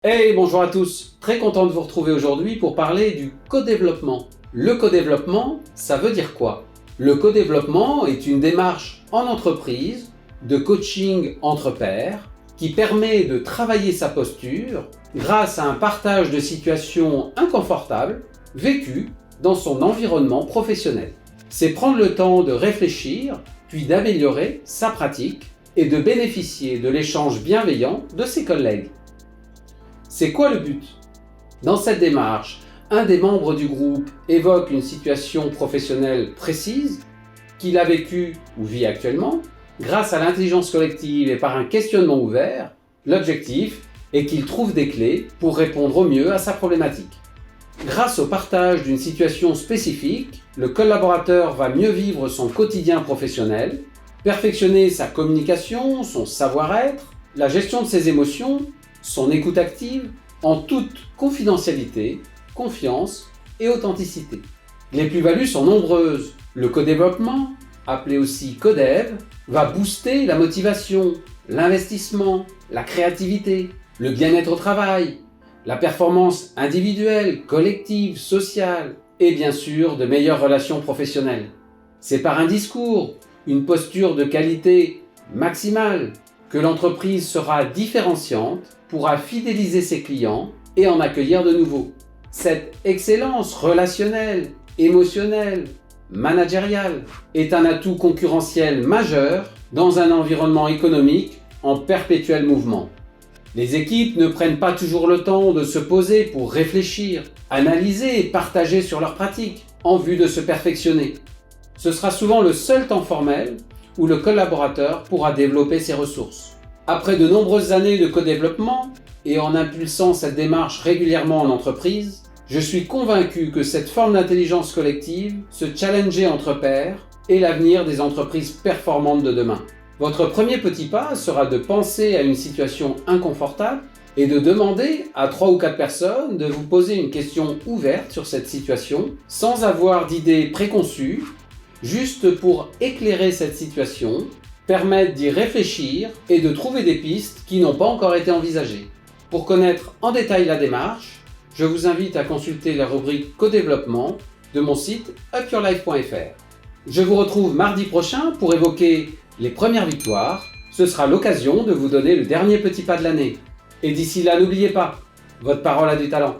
Hey, bonjour à tous, très content de vous retrouver aujourd'hui pour parler du co-développement. Le co-développement, ça veut dire quoi? Le co-développement est une démarche en entreprise de coaching entre pairs qui permet de travailler sa posture grâce à un partage de situations inconfortables vécues dans son environnement professionnel. C'est prendre le temps de réfléchir, puis d'améliorer sa pratique et de bénéficier de l'échange bienveillant de ses collègues. C'est quoi le but? Dans cette démarche, un des membres du groupe évoque une situation professionnelle précise qu'il a vécue ou vit actuellement. Grâce à l'intelligence collective et par un questionnement ouvert, l'objectif est qu'il trouve des clés pour répondre au mieux à sa problématique. Grâce au partage d'une situation spécifique, le collaborateur va mieux vivre son quotidien professionnel, perfectionner sa communication, son savoir-être, la gestion de ses émotions, son écoute active, en toute confidentialité, confiance et authenticité. Les plus-values sont nombreuses. Le co-développement, appelé aussi co-dev, va booster la motivation, l'investissement, la créativité, le bien-être au travail, la performance individuelle, collective, sociale et bien sûr de meilleures relations professionnelles. C'est par un discours, une posture de qualité maximale que l'entreprise sera différenciante, pourra fidéliser ses clients et en accueillir de nouveaux. Cette excellence relationnelle, émotionnelle, managériale est un atout concurrentiel majeur dans un environnement économique en perpétuel mouvement. Les équipes ne prennent pas toujours le temps de se poser pour réfléchir, analyser et partager sur leurs pratiques en vue de se perfectionner. Ce sera souvent le seul temps formel où le collaborateur pourra développer ses ressources. Après de nombreuses années de co-développement et en impulsant cette démarche régulièrement en entreprise, je suis convaincu que cette forme d'intelligence collective, ce challenger entre pairs, est l'avenir des entreprises performantes de demain. Votre premier petit pas sera de penser à une situation inconfortable et de demander à 3 ou 4 personnes de vous poser une question ouverte sur cette situation sans avoir d'idées préconçues, juste pour éclairer cette situation, permettre d'y réfléchir et de trouver des pistes qui n'ont pas encore été envisagées. Pour connaître en détail la démarche, je vous invite à consulter la rubrique co-développement de mon site upyourlife.fr. Je vous retrouve mardi prochain pour évoquer les premières victoires. Ce sera l'occasion de vous donner le dernier petit pas de l'année. Et d'ici là, n'oubliez pas, votre parole a du talent.